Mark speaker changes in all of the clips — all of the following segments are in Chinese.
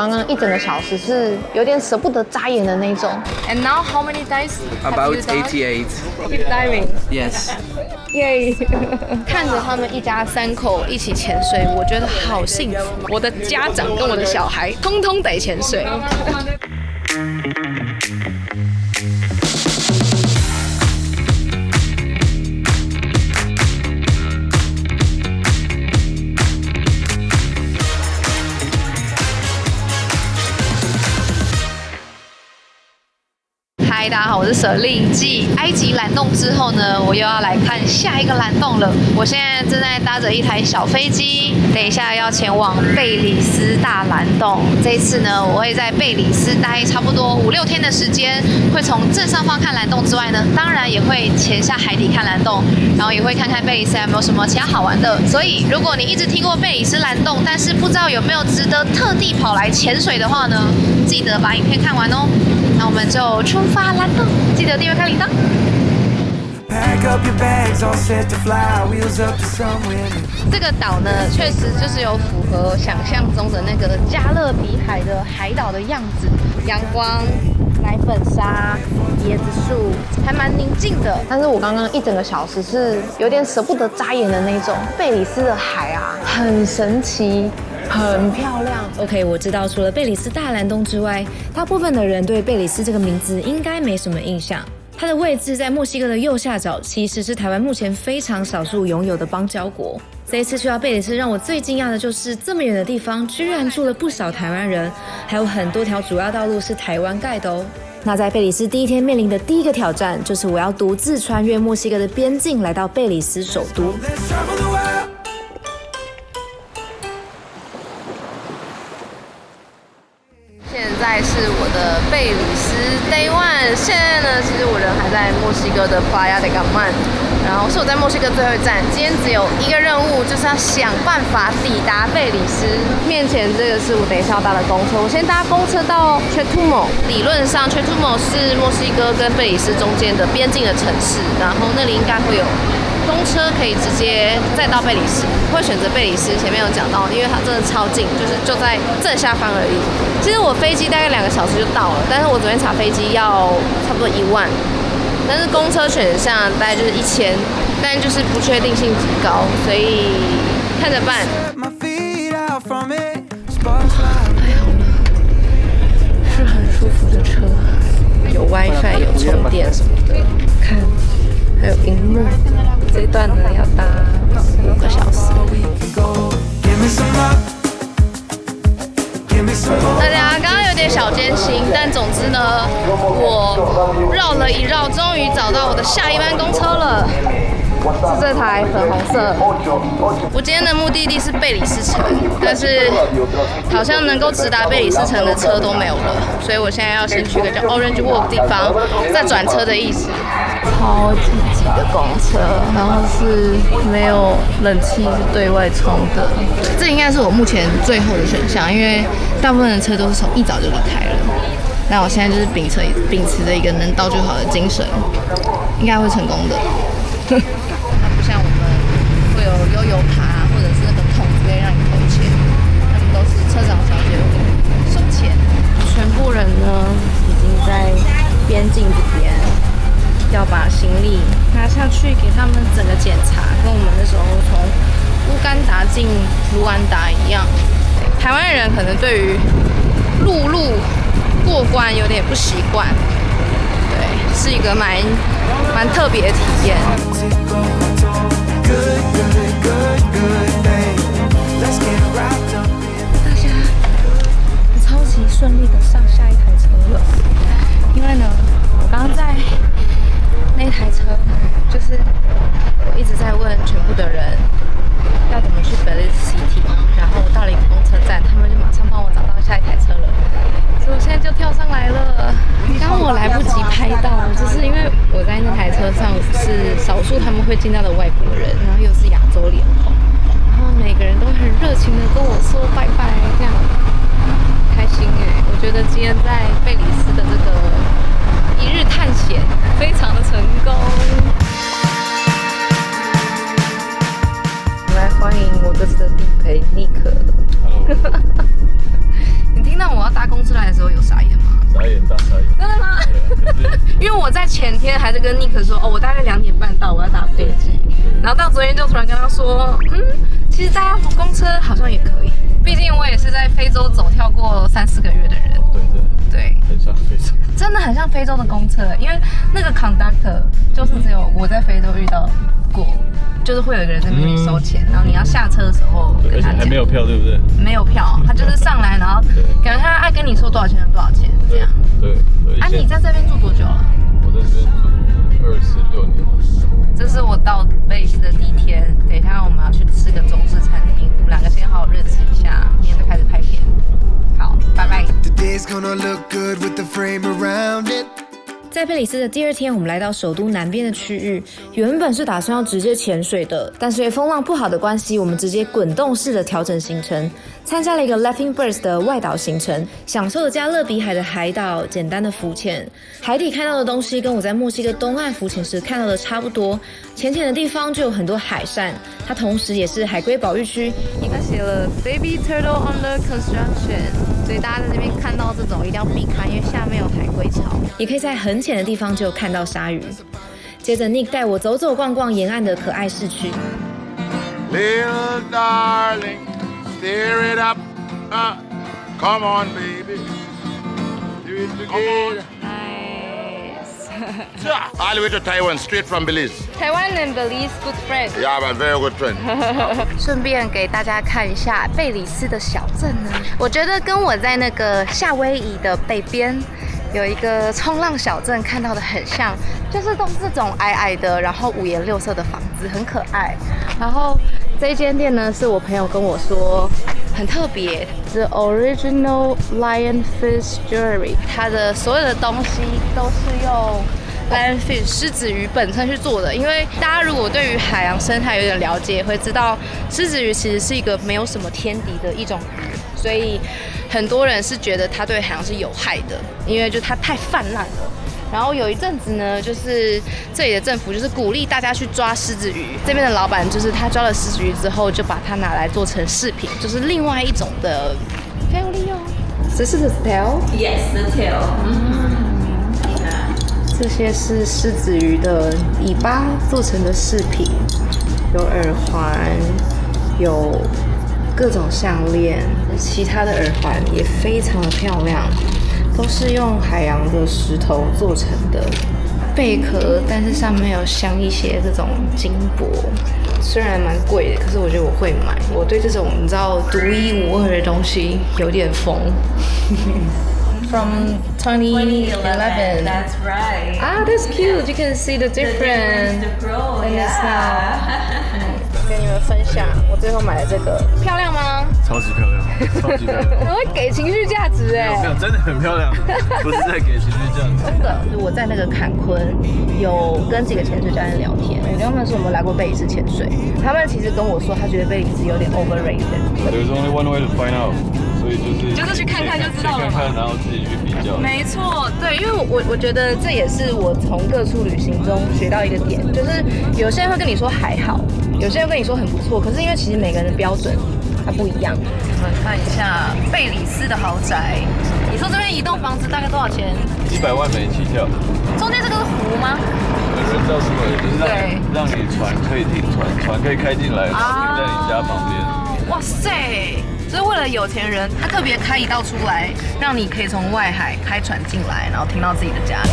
Speaker 1: 刚刚1整个小时是有点舍不得眨眼的那种。And now how many dives?
Speaker 2: About 88.
Speaker 1: Keep diving.
Speaker 2: Yes.
Speaker 1: 耶！看着他们一家3口一起潜水，我觉得好幸福。我的家长跟我的小孩通通得潜水。嗨，大家好，我是舍利。继埃及蓝洞之后呢，我又要来看下一个蓝洞了。我现在正在搭着一台小飞机，等一下要前往贝里斯大蓝洞。这一次呢，我会在贝里斯待差不多5、6天的时间，会从正上方看蓝洞之外呢，当然也会潜下海底看蓝洞，然后也会看看贝里斯有没有什么其他好玩的。所以，如果你一直听过贝里斯蓝洞，但是不知道有没有值得特地跑来潜水的话呢，记得把影片看完哦。那我们就出发蓝洞，记得订阅开铃铛。这个岛呢，确实就是有符合想象中的那个加勒比海的海岛的样子，阳光、奶粉沙、椰子树，还蛮宁静的。但是我刚刚1整个小时是有点舍不得眨眼的那种。贝里斯的海啊，很神奇。很漂亮。
Speaker 3: OK， 我知道，除了贝里斯大蓝洞之外，大部分的人对贝里斯这个名字应该没什么印象。它的位置在墨西哥的右下角，其实是台湾目前非常少数拥有的邦交国。这一次去到贝里斯，让我最惊讶的就是这么远的地方，居然住了不少台湾人，还有很多条主要道路是台湾盖的哦。那在贝里斯第一天面临的第一个挑战，就是我要独自穿越墨西哥的边境，来到贝里斯首都。
Speaker 1: 现在是我的贝里斯 Day One， 现在呢，其实我人还在墨西哥的Playa del Carmen，然后是我在墨西哥最后一站。今天只有一个任务，就是要想办法抵达贝里斯。面前这个是我等一下要搭的公车，我先搭公车到 Chetumal。理论上 Chetumal 是墨西哥跟贝里斯中间的边境的城市，然后那里应该会有公车可以直接再到贝里斯。会选择贝里斯，前面有讲到，因为它真的超近，就在正下方而已。其实我飞机大概2个小时就到了，但是我昨天查飞机要差不多1万，但是公车选项大概就是1000，但就是不确定性极高，所以看着办。太好了，是很舒服的车，有 WiFi， 有充电什么的，看还有荧幕。这一段呢要搭5个小时。大家刚刚有点小艰辛，但总之呢，我绕了一绕，终于找到我的下一班公车了。是这台粉红色。我今天的目的地是贝里斯城，但是好像能够直达贝里斯城的车都没有了，所以我现在要先去一个叫 Orange Walk 的地方，再转车的意思。超级挤的公车，然后是没有冷气，是对外窗的。这应该是我目前最后的选项，因为大部分的车都是从一早就离开了。那我现在就是秉持着一个能到就好的精神，应该会成功的。它不像我们会有悠游卡或者是那个桶之类让你投钱，他们都是车长小姐会收钱。全部人呢已经在边境这边要把行李拿下去给他们整个检查，跟我们那时候从乌干达进卢安达一样。台湾人可能对于陆路过关有点不习惯，对，是一个蛮特别的体验。大家超级顺利的上下一台车了，因为呢，我刚刚在那台车，就是我一直在问全部的人要怎么去 Belize City， 然后我到了一个公车站，他们就马上帮我找到下一台车了，所以我现在就跳上来了。刚刚我来不及拍到，就是因为我在那台车上是少数他们会见到的外国人，然后又是亚洲脸孔，然后每个人都很热情的跟我说拜拜，这样开心哎！我觉得今天在贝里斯的这个一日探险非常的成功。来欢迎我这次的地陪Nick。你听到我我在前天还是跟 Nick 说，我大概2点半到，我要搭飞机。然后到昨天就突然跟他说，其实搭公车好像也可以。毕竟我也是在非洲走跳过3-4个月的人。对，
Speaker 2: 很像非洲，
Speaker 1: 真的很像非洲的公车，因为那个 conductor 就是只有我在非洲遇到过，就是会有一个人在那边收钱，然后你要下车的时候跟他讲，
Speaker 2: 而且还没有票，对不对？
Speaker 1: 没有票，他就是上来，然后感觉他爱跟你说多少钱就多少钱这样。
Speaker 2: 对。
Speaker 1: 你在这边住多久了？
Speaker 2: 我在这边住26年。
Speaker 1: 这是我到贝里斯的第一天，等一下我们要去吃个中式餐厅，我们2个先好好认识一下，明天就开始拍片。好，拜拜。
Speaker 3: 在贝里斯的第2天，我们来到首都南边的区域，原本是打算要直接潜水的，但是因为风浪不好的关系，我们直接滚动式的调整行程，参加了一个 Laughing Birds 的外岛行程，享受了加勒比海的海岛，简单的浮潜。海底看到的东西跟我在墨西哥东岸浮潜时看到的差不多，浅浅的地方就有很多海扇，它同时也是海龟保育区。它写了 Baby Turtle Under Construction， 所以大家在这边看到这种一定要避开，因为下面有海龟巢，也可以在很浅的地方就看到鲨鱼。接着 Nick 带我走走逛逛沿岸的可爱市区。
Speaker 4: Little darling, stir it up, come on baby, do it together.
Speaker 1: Nice.
Speaker 4: All the way to Taiwan, straight from Belize.
Speaker 1: Taiwan and Belize good friend.
Speaker 4: Yeah, but very good friend.
Speaker 1: 顺便给大家看一下贝里斯的小镇呢，我觉得跟我在那个夏威夷的北边有一个冲浪小镇看到的很像，就是都是这种矮矮的，然后5颜6色的房子，很可爱。然后这一间店呢，是我朋友跟我说很特别，是 Original Lionfish Jewelry， 它的所有的东西都是用 Lionfish 狮子鱼本身去做的。因为大家如果对于海洋生态有点了解，会知道狮子鱼其实是一个没有什么天敌的一种鱼，所以很多人是觉得它对海洋是有害的，因为就它太泛滥了。然后有一阵子呢，就是这里的政府就是鼓励大家去抓狮子鱼。这边的老板就是他抓了狮子鱼之后，就把它拿来做成饰品，就是另外一种的非常利用。这是 the tail？
Speaker 5: Yes, the tail.
Speaker 1: 这些是狮子鱼的尾巴做成的饰品，有耳环，有各种项链，其他的耳环也非常的漂亮。都是用海洋的石头做成的贝壳，但是上面有镶一些这种金箔，虽然蛮贵的，可是我觉得我会买。我对这种你知道独一无二的东西有点疯。From 2011.
Speaker 5: That's right.
Speaker 1: That's cute. You can see the difference in the style. 跟你们分享，我最后买的这个漂亮吗？
Speaker 2: 超级漂亮，超级漂亮。
Speaker 1: 我会给情绪价值哎。
Speaker 2: 没有，真的很漂亮，不是在给情绪价值。
Speaker 1: 真的，就我在那个坎昆有跟几个潜水教练聊天，我跟他们说我们来过贝里斯潜水，他们其实跟我说他觉得贝里斯有点 overrated。There's
Speaker 2: only one way to find out， 所以
Speaker 1: 就是去看看就知道了嘛。
Speaker 2: 看看，然后自己去比较。
Speaker 1: 没错，对，因为我觉得这也是我从各处旅行中学到一个点，就是有些人会跟你说还好，有些人跟你说很不错，可是因为其实每个人的标准它不一样。我们看一下贝里斯的豪宅，你说这边一栋房子大概多少钱
Speaker 2: ？100万美起跳。
Speaker 1: 中间这个是湖吗？
Speaker 2: 人造出来就是让你船可以停船，船可以开进来，停在你家旁边。
Speaker 1: 哇塞！就是为了有钱人，他特别开一道出来，让你可以从外海开船进来，然后停到自己的家里。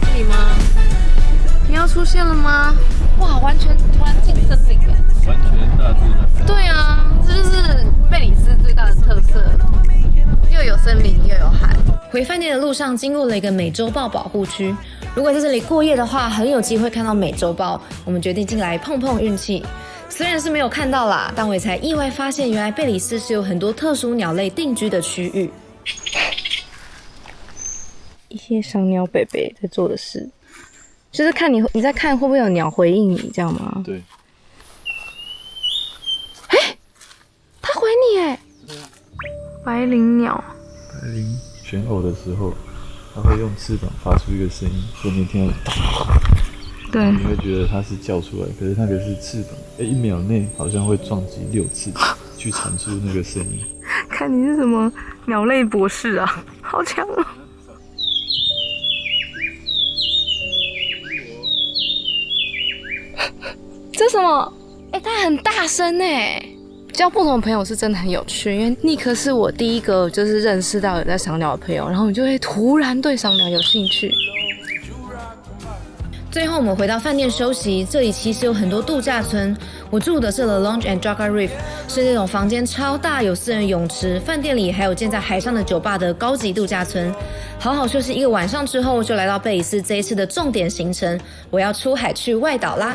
Speaker 1: 这里吗？你要出现了吗？哇，完全突然进森林了，
Speaker 2: 完全大自然。
Speaker 1: 对啊，这就是贝里斯最大的特色，又有森林又有海。
Speaker 3: 回饭店的路上经过了一个美洲豹保护区，如果在这里过夜的话，很有机会看到美洲豹。我们决定进来碰碰运气，虽然是没有看到啦，但我也才意外发现，原来贝里斯是有很多特殊鸟类定居的区域。
Speaker 1: 一些赏鸟伯伯在做的事，就是看你在看会不会有鸟回应你，这样吗？
Speaker 2: 对。
Speaker 1: 它回你哎，白灵鸟。
Speaker 2: 白灵选偶的时候，它会用翅膀发出一个声音，所以你听到
Speaker 1: 对，
Speaker 2: 你会觉得它是叫出来，可是那个是翅膀，1秒内好像会撞击6次，去产出那个声音。
Speaker 1: 看你是什么鸟类博士啊，好强哦！这什么？它很大声哎！交不同的朋友是真的很有趣，因为尼克是我第一个就是认识到有在赏鸟的朋友，然后你就会突然对赏鸟有兴趣。
Speaker 3: 最后我们回到饭店休息，这里其实有很多度假村。我住的是 The Lounge and Jaca Reef， 是那种房间超大，有私人泳池，饭店里还有建在海上的酒吧的高级度假村。好好休息一个晚上之后，就来到贝里斯这一次的重点行程，我要出海去外岛啦。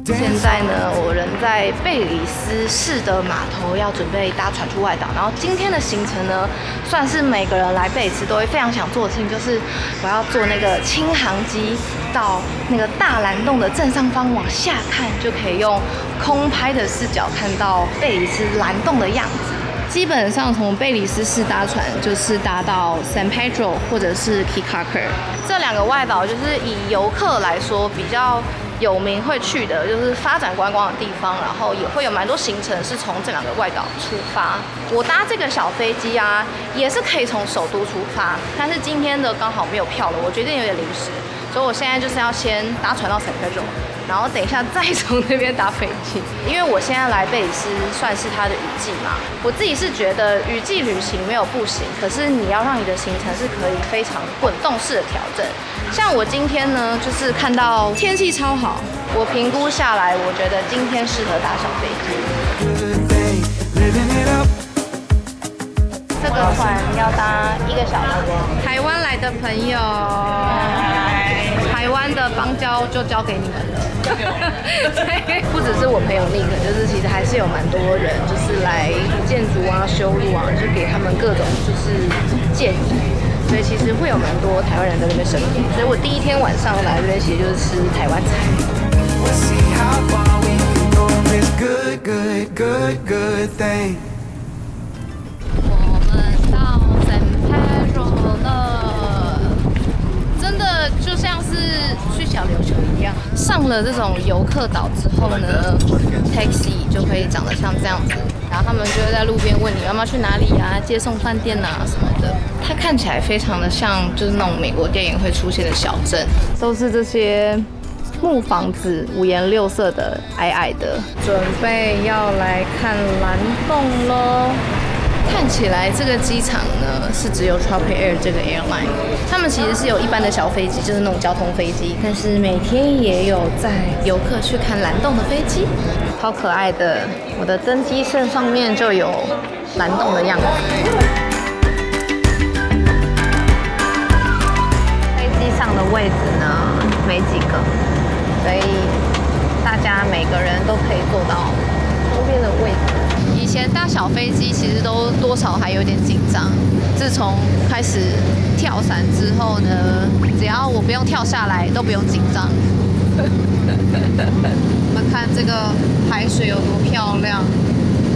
Speaker 1: 现在呢，我人在贝里斯市的码头，要准备搭船出外岛。然后今天的行程呢，算是每个人来贝里斯都会非常想做的事情，就是我要坐那个轻航机到那个大蓝洞的正上方，往下看就可以用空拍的视角看到贝里斯蓝洞的样子。基本上从贝里斯市搭船就是搭到 San Pedro 或者是 Kikaker 这两个外岛，就是以游客来说比较有名会去的，就是发展观光的地方，然后也会有蛮多行程是从这两个外岛出发。我搭这个小飞机啊，也是可以从首都出发，但是今天的刚好没有票了，我决定有点临时，所以我现在就是要先搭船到 San Pedro， 然后等一下再从那边搭飞机。因为我现在来贝里斯算是它的雨季嘛，我自己是觉得雨季旅行没有不行，可是你要让你的行程是可以非常滚动式的调整。像我今天呢，就是看到天气超好，我评估下来，我觉得今天适合搭小飞机。这个船要搭1个小时。台湾来的朋友，台湾的邦交就交给你们了。不只是我朋友Nick，就是其实还是有蛮多人就是来建筑啊、修路啊，就给他们各种就是建议。所以其实会有蛮多台湾人在那边生活，所以我第一天晚上来这边其实就是吃台湾菜。我们到 San Pedro 了，真的就像是去小琉球一样。上了这种游客岛之后呢 ，taxi 就可以长得像这样子。然后他们就会在路边问你要不要去哪里啊，接送饭店啊什么的。它看起来非常的像就是那种美国电影会出现的小镇，都是这些木房子，五颜六色的，矮矮的。准备要来看蓝洞咯。看起来这个机场呢是只有 Tropic Air 这个 airline， 他们其实是有一般的小飞机，就是那种交通飞机，但是每天也有载游客去看蓝洞的飞机，超可爱的。我的登机证上面就有蓝洞的样子。飞机上的位置呢没几个，所以大家每个人都可以坐到周边的位置。以前搭小飞机其实都多少还有点紧张，自从开始跳伞之后呢，只要我不用跳下来都不用紧张。我们看这个海水有多漂亮，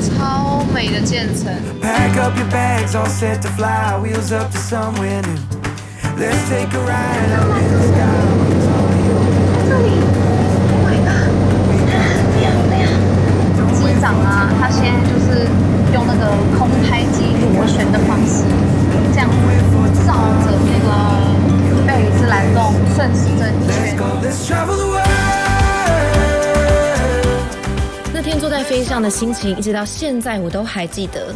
Speaker 1: 超美的建成。Pack up your bags, all set to fly, wheels up to somewhere new. Let's take a ride up in the sky. 这里 ，Oh my god， 漂亮！机长啊，他现在就是用那个空拍机螺旋的方式，这样照着那个贝里斯蓝洞顺时针一圈。
Speaker 3: 那天坐在飞机上的心情，一直到现在我都还记得。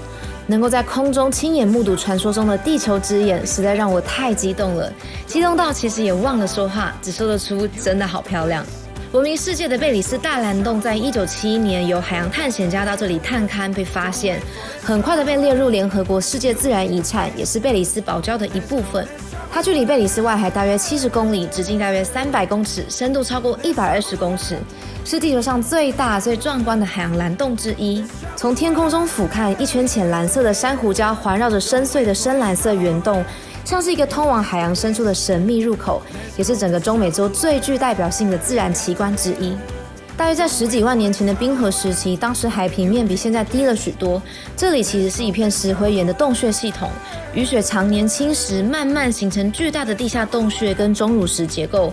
Speaker 3: 能够在空中亲眼目睹传说中的地球之眼，实在让我太激动了，激动到其实也忘了说话，只说得出真的好漂亮。闻名世界的贝里斯大蓝洞，在1971年由海洋探险家到这里探勘被发现，很快的被列入联合国世界自然遗产，也是贝里斯堡礁的一部分。它距离贝里斯外海大约70公里，直径大约300公尺，深度超过120公尺，是地球上最大最壮观的海洋蓝洞之一。从天空中俯瞰，一圈浅蓝色的珊瑚礁环绕着深邃的深蓝色圆洞，像是一个通往海洋深处的神秘入口，也是整个中美洲最具代表性的自然奇观之一。大约在10几万年前的冰河时期，当时海平面比现在低了许多，这里其实是一片石灰岩的洞穴系统，雨水常年侵蚀，慢慢形成巨大的地下洞穴跟钟乳石结构。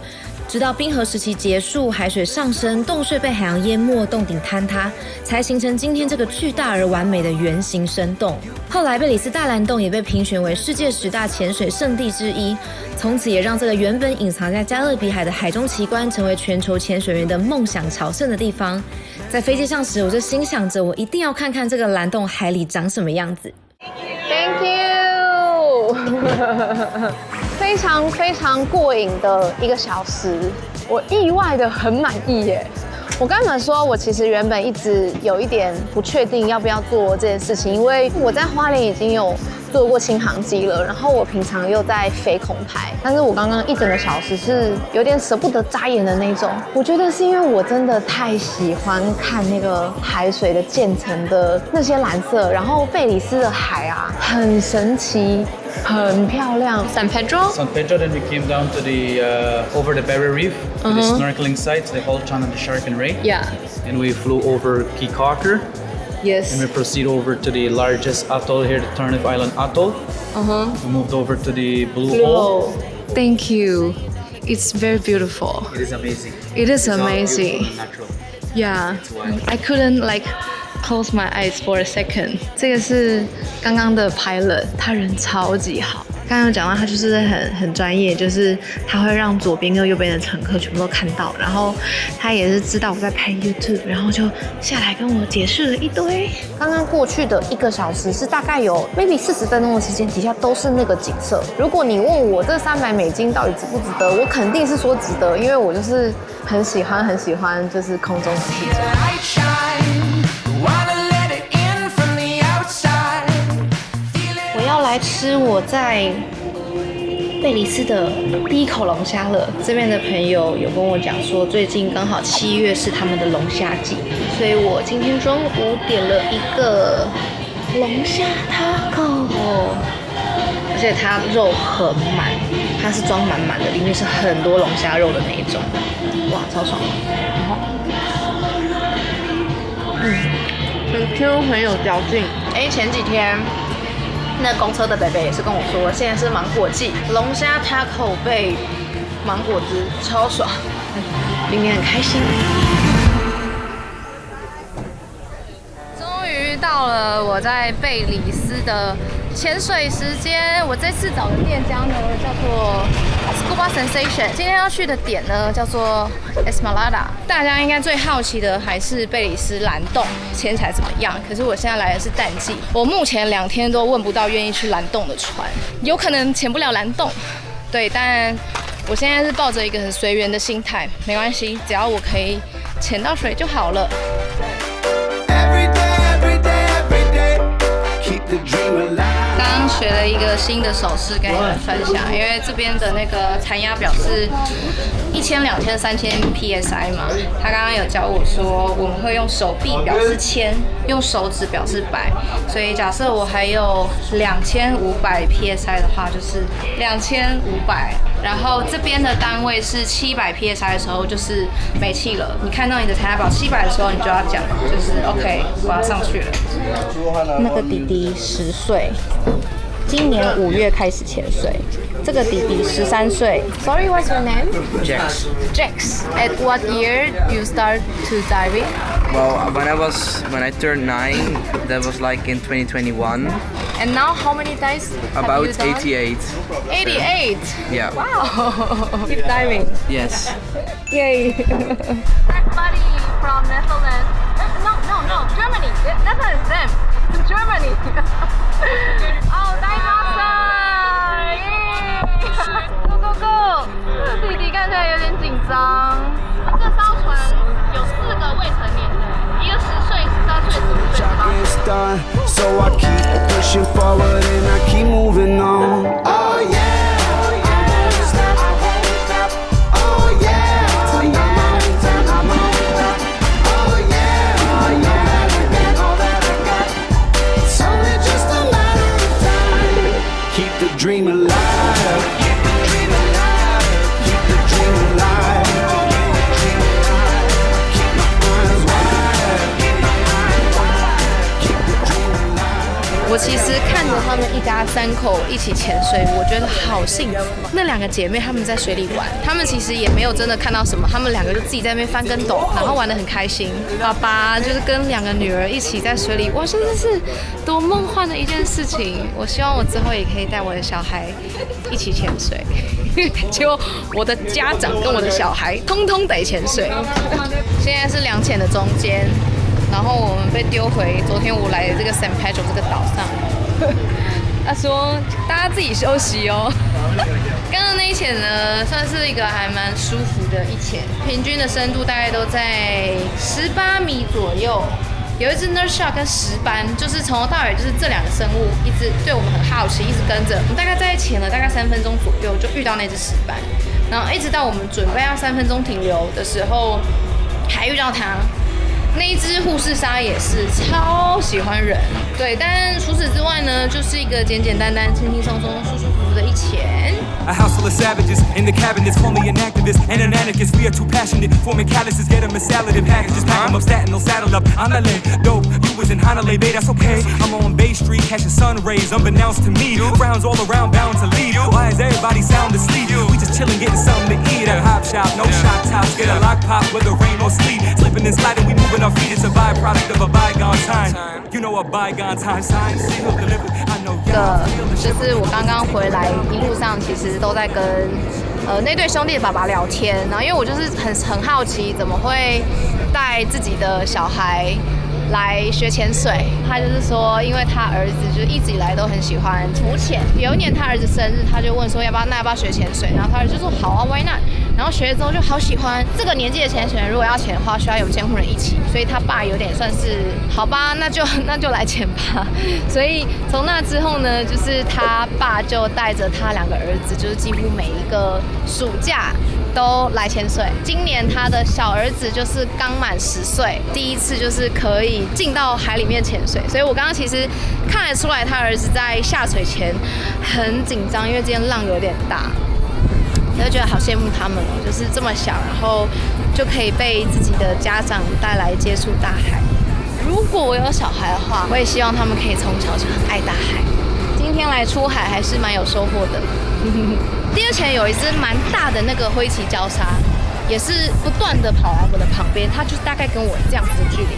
Speaker 3: 直到冰河时期结束，海水上升，洞穴被海洋淹没，洞顶坍塌，才形成今天这个巨大而完美的圆形深洞。后来贝里斯大蓝洞也被评选为世界10大潜水圣地之一，从此也让这个原本隐藏在加勒比海的海中奇观成为全球潜水员的梦想朝圣的地方。在飞机上时，我就心想着我一定要看看这个蓝洞海里长什么样子。
Speaker 1: Thank you 非常非常过瘾的1个小时，我意外的很满意耶。我跟你们说，我其实原本一直有一点不确定要不要做这件事情，因为我在花莲已经有坐过轻航机了，然后我平常又在飞空拍，但是我刚刚1整个小时是有点舍不得眨眼的那种。我觉得是因为我真的太喜欢看那个海水的渐层的那些蓝色，然后贝里斯的海啊很神奇，很漂亮。San Pedro?
Speaker 6: San Pedro, then we came down to the over the Barrier Reef, to the snorkeling sites, the Holchan and the Shark and Ray.
Speaker 1: Yeah.
Speaker 6: And we flew over Key Cocker.
Speaker 1: Yes.
Speaker 6: And we proceed over to the largest atoll here, the Turnip Island Atoll. We moved over to the Blue Hole.
Speaker 1: Thank you. It's very beautiful.
Speaker 6: It is amazing.
Speaker 1: It is
Speaker 6: It's all
Speaker 1: amazing.
Speaker 6: beautiful and natural.
Speaker 1: Yeah.
Speaker 6: That's why.
Speaker 1: I couldn't like close my eyes for a second. 这个是刚刚的 pilot， 他人超级好。刚刚讲到他就是很专业，就是他会让左边跟右边的乘客全部都看到，然后他也是知道我在拍 YouTube， 然后就下来跟我解释了一堆。刚刚过去的1个小时是大概有 maybe 40分钟的时间，底下都是那个景色。如果你问我这300美金到底值不值得，我肯定是说值得，因为我就是很喜欢就是空中自行车。我要来吃我在贝里斯的第1口龙虾了。这边的朋友有跟我讲说，最近刚好7月是他们的龙虾季，所以我今天中午点了一个龙虾 taco， 而且它肉很满，它是装满满的，里面是很多龙虾肉的那一种，哇，超爽的。然后，很 Q， 很有嚼劲。前几天。那公车的北北也是跟我说，现在是芒果季，龙虾 taco 配芒果汁，超爽，明年很开心。终于到了我在贝里斯的潜水时间，我这次找的店家呢叫做 Scuba Sensation， 今天要去的点呢叫做 Esmeralda。大家应该最好奇的还是贝里斯蓝洞潜起来怎么样？可是我现在来的是淡季，我目前2天都问不到愿意去蓝洞的船，有可能潜不了蓝洞。对，但我现在是抱着一个很随缘的心态，没关系，只要我可以潜到水就好了。刚刚学了一个新的手势跟你们分享，因为这边的那个残压表是1000、2000、3000 psi 嘛，他刚刚有教我说，我们会用手臂表示1000，用手指表示100，所以假设我还有2500 psi 的话，就是2500。然后这边的单位是700 psi 的时候，就是没气了。你看到你的残压表700的时候，你就要讲，就是 OK， 我要上去了。那个弟弟10岁。今年5月开始潜水，这个弟弟13岁。Sorry, what's your name?
Speaker 7: Jax.
Speaker 1: Jax. At what year you start to diving?
Speaker 7: Well, when I turned 9, that was like in 2021.
Speaker 1: And now how many dives have
Speaker 7: About
Speaker 1: you done?
Speaker 7: 88.
Speaker 1: 88.
Speaker 7: Yeah.
Speaker 1: Wow. Keep diving.
Speaker 7: Yes.
Speaker 1: Yay. Buddy from Netherlands. No, Germany. Netherlands, them. Germany. Oh, dive master! Yay! Go go go! 弟弟看起来有点紧张。这艘船有4个未成年人，一个10岁、13岁、15岁。
Speaker 8: So I keep pushing forward and I keep moving on. Oh yeah. Dream alive, keep the dream alive, keep the dream alive, keep my eyes wide, keep my mind wide, keep the dream alive.
Speaker 1: 我其实看着他们一家3口一起潜水，我觉得好幸福。那2个姐妹她们在水里玩，她们其实也没有真的看到什么，她们2个就自己在那边翻跟斗，然后玩得很开心。爸爸就是跟2个女儿一起在水里，哇，真的是多梦幻的一件事情。我希望我之后也可以带我的小孩一起潜水。结果我的家长跟我的小孩通通得潜水。现在是2潜的中间，然后我们被丢回昨天我来的这个 San Pedro 这个岛上。他说大家自己休息哦。刚刚那一潜呢，算是一个还蛮舒服的一潜，平均的深度大概都在18米左右。有一只 nurse shark 跟石斑，就是从头到尾就是这2个生物一直对我们很好奇，一直跟着我们，大概在潜了大概3分钟左右就遇到那只石斑，然后一直到我们准备要3分钟停留的时候还遇到它。那一只护士鲨也是超喜欢人，对，但除此之外呢，就是一个简简单单、轻轻松松、舒舒服服的一潜。
Speaker 8: A house full of savages in the cabinets, call me an activist and an anarchist. We are too passionate, forming calluses, get them a salad and packages, pack them up, statin, they'll saddle up. I'm LA, dope, you was in Honolulu, Bay, that's okay. I'm on Bay Street, catching sun rays, unbeknownst to me. Frowns all around, bound to leave. Why is everybody sound asleep? We just chillin', getting something to eat at a hop shop. No shot tops, get a lock pop, whether rain or sleet. Slipping and sliding, we moving our feet. It's a byproduct of a bygone time. You know a bygone time sign, seal delivered. I know y'all feel the
Speaker 1: 就是我刚刚回来，一路上其实都在跟那对兄弟的爸爸聊天，然后因为我就是很好奇怎么会带自己的小孩来学潜水。他就是说，因为他儿子就一直以来都很喜欢浮潜。有一年他儿子生日，他就问说要不要学潜水，然后他儿子就说好啊 ，Why not？ 然后学了之后就好喜欢。这个年纪的潜水员如果要潜的话，需要有监护人一起，所以他爸有点算是好吧，那就来潜吧。所以从那之后呢，就是他爸就带着他2个儿子，就是几乎每一个暑假都来潜水。今年他的小儿子就是刚满10岁，第一次就是可以进到海里面潜水。所以我刚刚其实看得出来，他儿子在下水前很紧张，因为今天浪有点大。我就觉得好羡慕他们哦，就是这么小，然后就可以被自己的家长带来接触大海。如果我有小孩的话，我也希望他们可以从小就很爱大海。今天来出海还是蛮有收获的。第2潜有一只蛮大的那个灰鳍礁鲨，也是不断的跑来我的旁边，它就是大概跟我这样子的距离，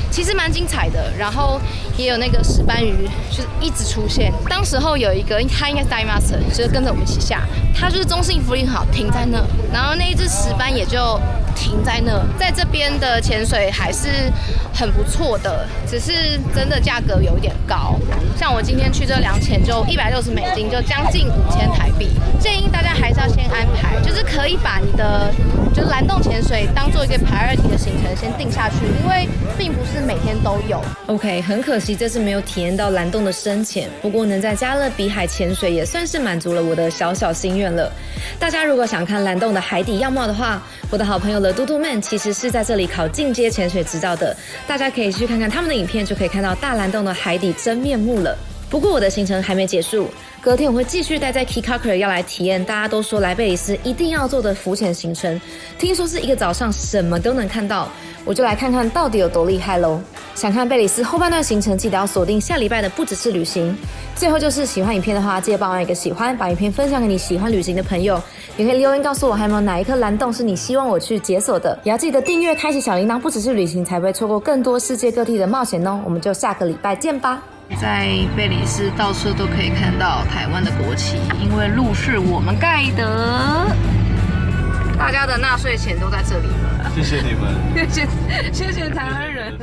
Speaker 1: 其实蛮精彩的。然后也有那个石斑鱼，就是一直出现。当时候有一个，他应该是 dive master， 就是跟着我们一起下，他就是中性浮力很好，停在那，然后那一只石斑也就停在那。在这边的潜水还是很不错的，只是真的价格有一点高。像我今天去这2潜就160美金，就将近5000台币。建议大家还是要先安排，就是可以把你的就是蓝洞潜水当做一个 priority 的行程先定下去，因为并不是每天都有。
Speaker 3: OK， 很可惜这次没有体验到蓝洞的深潜，不过能在加勒比海潜水也算是满足了我的小小心愿了。大家如果想看蓝洞的海底样貌的话，我的好朋友的嘟嘟们其实是在这里考进阶潜水执照的，大家可以去看看他们的影片，就可以看到大蓝洞的海底真面目了。不过我的行程还没结束，隔天我会继续待在 Keycacher 要来体验大家都说来贝里斯一定要做的浮潜行程，听说是一个早上什么都能看到，我就来看看到底有多厉害咯。想看贝里斯后半段行程，记得要锁定下礼拜的不只是旅行。最后就是喜欢影片的话，记得帮我按一个喜欢，把影片分享给你喜欢旅行的朋友，也可以留言告诉我还有没有哪一颗蓝洞是你希望我去解锁的，也要记得订阅开启小铃铛，不只是旅行才不会错过更多世界各地的冒险哦。我们就下个礼拜见吧。在贝里斯到处都可以看到台湾的国旗，因为路是我们盖的，大家的纳税钱都在这里了。
Speaker 2: 谢谢你们，
Speaker 3: 谢谢台湾人。